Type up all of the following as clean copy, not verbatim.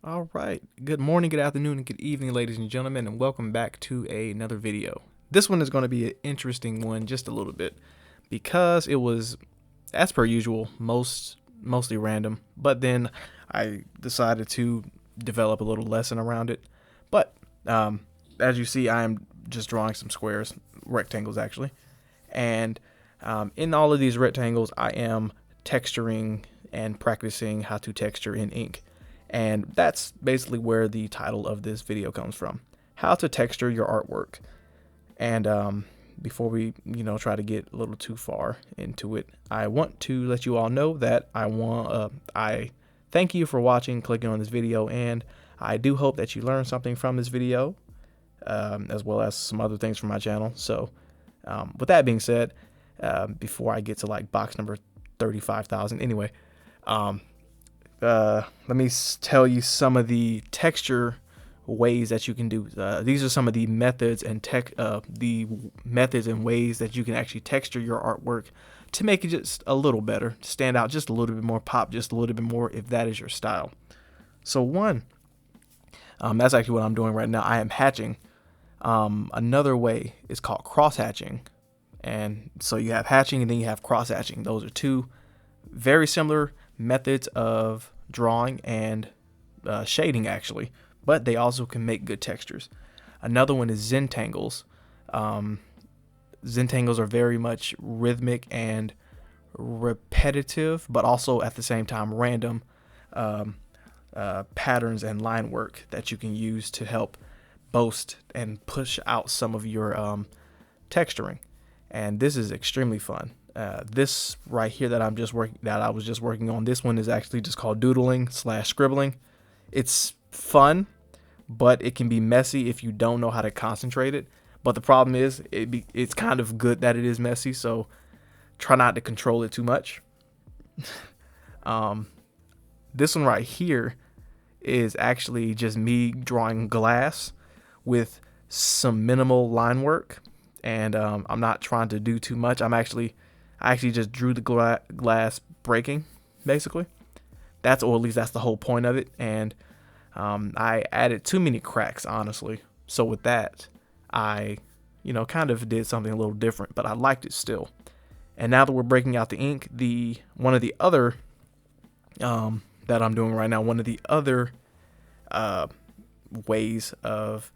All right. Good morning, good afternoon, and good evening, ladies and gentlemen, and welcome back to another video. This one is going to be an interesting one, just a little bit, because it was, as per usual, mostly random. But then I decided to develop a little lesson around it. But as you see, I am just drawing some squares, rectangles actually, and in all of these rectangles, I am texturing and practicing how to texture in ink. And that's basically where the title of this video comes from: how to texture your artwork. And before we try to get a little too far into it, I want to let you all know that I thank you for watching, clicking on this video, and I do hope that you learned something from this video, as well as some other things from my channel. So with that being said, before I get to like box number 35,000 anyway, let me tell you some of the texture ways that you can do. These are some of the methods and ways that you can actually texture your artwork to make it just a little better, stand out just a little bit more, pop just a little bit more, if that is your style. So that's actually what I'm doing right now. I am hatching. Another way is called crosshatching. And so you have hatching and then you have crosshatching. Those are two very similar methods of drawing and shading actually, but they also can make good textures. Another one is Zentangles. Zentangles are very much rhythmic and repetitive, but also at the same time random patterns and line work that you can use to help boost and push out some of your texturing. And this is extremely fun. This right here that I was just working on, this one is actually just called Doodling / Scribbling. It's fun, but it can be messy if you don't know how to concentrate it. But the problem is, it's kind of good that it is messy, so try not to control it too much. This one right here is actually just me drawing glass with some minimal line work, and I'm not trying to do too much. I actually just drew the glass breaking, basically. Or at least that's the whole point of it. And I added too many cracks, honestly. So with that, I, kind of did something a little different, but I liked it still. And now that we're breaking out the ink, one of the other that I'm doing right now, one of the other ways of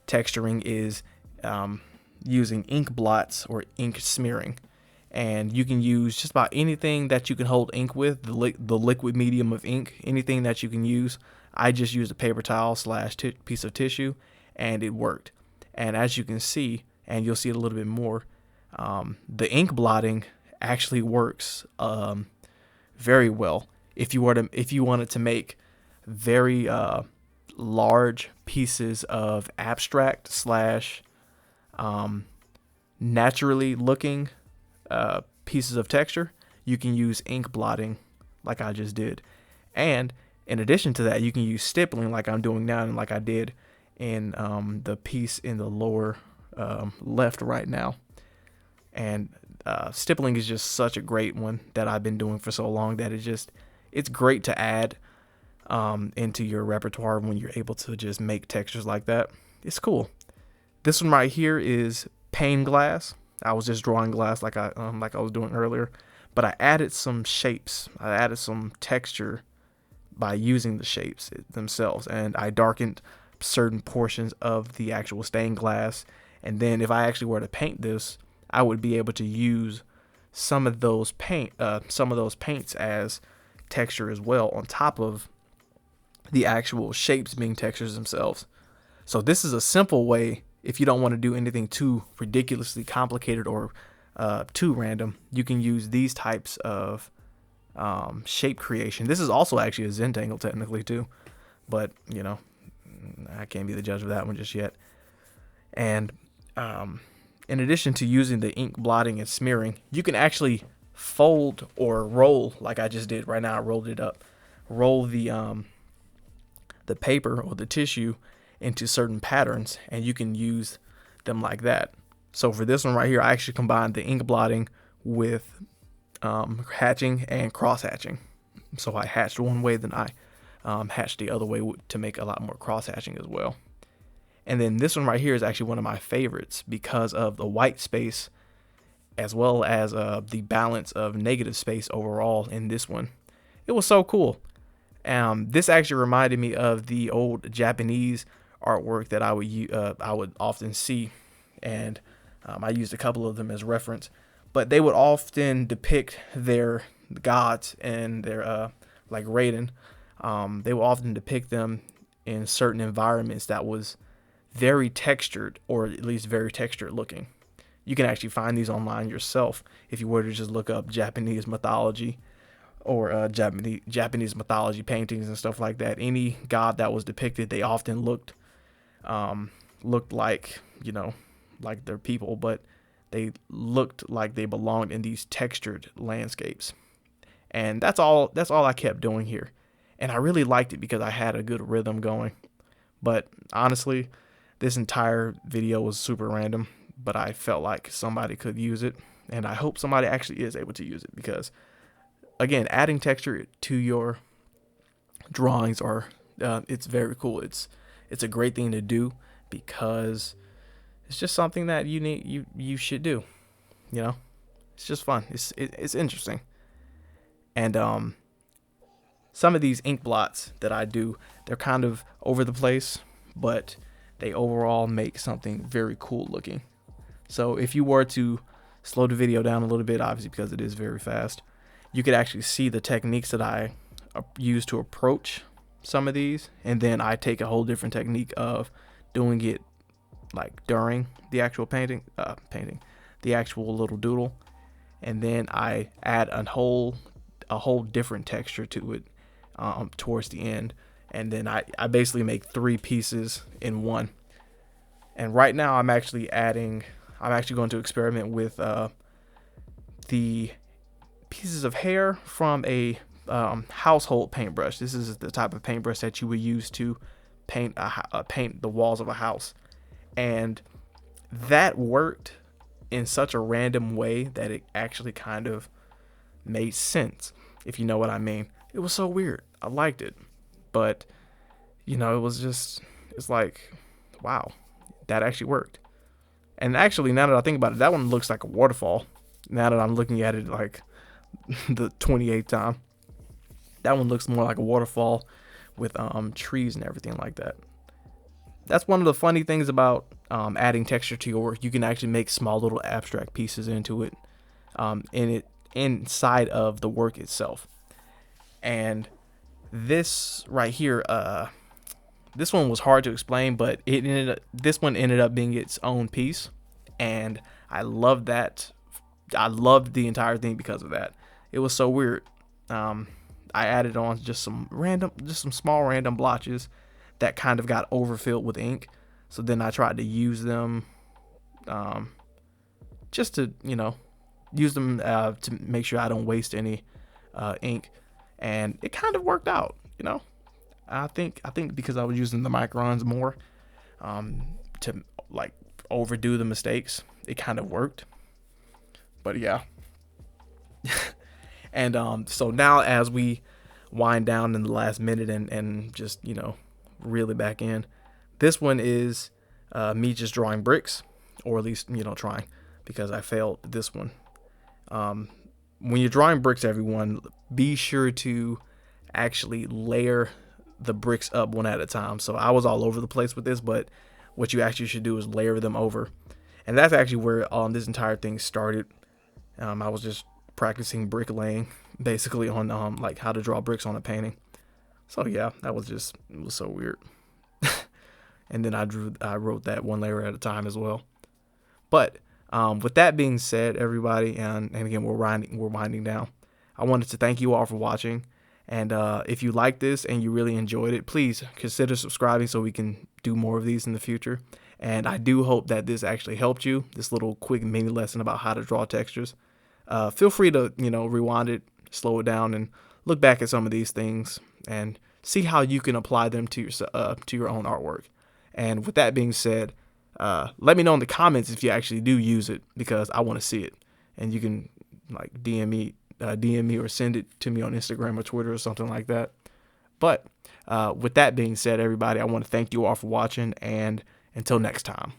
texturing is using ink blots or ink smearing. And you can use just about anything that you can hold ink with, the liquid medium of ink, anything that you can use. I just used a paper towel / piece of tissue, and it worked. And as you can see, and you'll see it a little bit more, the ink blotting actually works very well. If you wanted to make very large pieces of abstract / naturally looking pieces of texture, you can use ink blotting like I just did. And in addition to that, you can use stippling like I'm doing now and like I did in the piece in the lower left right now. And stippling is just such a great one that I've been doing for so long that it's great to add into your repertoire when you're able to just make textures like that. It's cool. This one right here is pane glass. I was just drawing glass like I was doing earlier, but I added some shapes. I added some texture by using the shapes themselves, and I darkened certain portions of the actual stained glass. And then if I actually were to paint this, I would be able to use some of those paints as texture as well, on top of the actual shapes being textures themselves. So this is a simple way. If you don't want to do anything too ridiculously complicated or too random, you can use these types of shape creation. This is also actually a Zentangle technically too, but I can't be the judge of that one just yet. And in addition to using the ink blotting and smearing, you can actually fold or roll like I just did right now. I rolled it up, roll the paper or the tissue into certain patterns, and you can use them like that. So for this one right here, I actually combined the ink blotting with hatching and cross hatching. So I hatched one way, then I hatch the other way to make a lot more cross hatching as well. And then this one right here is actually one of my favorites because of the white space as well as the balance of negative space overall in this one. It was so cool. This actually reminded me of the old Japanese artwork that I would often see, and I used a couple of them as reference. But they would often depict their gods and their like Raiden. They would often depict them in certain environments that was very textured, or at least very textured looking. You can actually find these online yourself if you were to just look up Japanese mythology or Japanese mythology paintings and stuff like that. Any god that was depicted, they often looked like, you know, like their people, but they looked like they belonged in these textured landscapes. And that's all I kept doing here. And I really liked it because I had a good rhythm going. But honestly, this entire video was super random, but I felt like somebody could use it, and I hope somebody actually is able to use it, because again, adding texture to your drawings it's very cool. It's a great thing to do because it's just something that you should do. You know, it's just fun. It's interesting. And some of these ink blots that I do, they're kind of over the place, but they overall make something very cool looking. So if you were to slow the video down a little bit, obviously because it is very fast, you could actually see the techniques that I use to approach some of these, and then I take a whole different technique of doing it like during the actual painting, the actual little doodle, and then I add a whole different texture to it towards the end, and then I basically make 3 pieces in one. And right now I'm actually going to experiment with the pieces of hair from a household paintbrush. This is the type of paintbrush that you would use to paint paint the walls of a house, and that worked in such a random way that it actually kind of made sense, if you know what I mean. It was so weird. I liked it, but you know, it's like, wow, that actually worked. And actually, now that I think about it, that one looks like a waterfall. Now that I'm looking at it like the 28th time, that one looks more like a waterfall with trees and everything like that. That's one of the funny things about adding texture to your work. You can actually make small little abstract pieces into it, inside of the work itself. And this right here, this one was hard to explain, but this one ended up being its own piece, and I loved that. I loved the entire thing because of that. It was so weird. I added on just some small random blotches that kind of got overfilled with ink. So then I tried to use them, just to, you know, use them to make sure I don't waste any ink, and it kind of worked out. You know, I think because I was using the Microns more to like overdo the mistakes, it kind of worked. But yeah. And so now as we wind down in the last minute and just, you know, really back in, this one is me just drawing bricks, or at least, you know, trying, because I failed this one. When you're drawing bricks, everyone, be sure to actually layer the bricks up one at a time. So I was all over the place with this, but what you actually should do is layer them over. And that's actually where this entire thing started. I was just practicing bricklaying, basically, on like how to draw bricks on a painting. So yeah, it was so weird. And then I wrote that one layer at a time as well. But with that being said, everybody, and again, we're winding down. I wanted to thank you all for watching. And if you like this and you really enjoyed it, please consider subscribing so we can do more of these in the future. And I do hope that this actually helped you, this little quick mini lesson about how to draw textures. Feel free to, you know, rewind it, slow it down, and look back at some of these things and see how you can apply them to your own artwork. And with that being said, let me know in the comments if you actually do use it, because I want to see it. And you can like DM me or send it to me on Instagram or Twitter or something like that. But with that being said, everybody, I want to thank you all for watching, and until next time.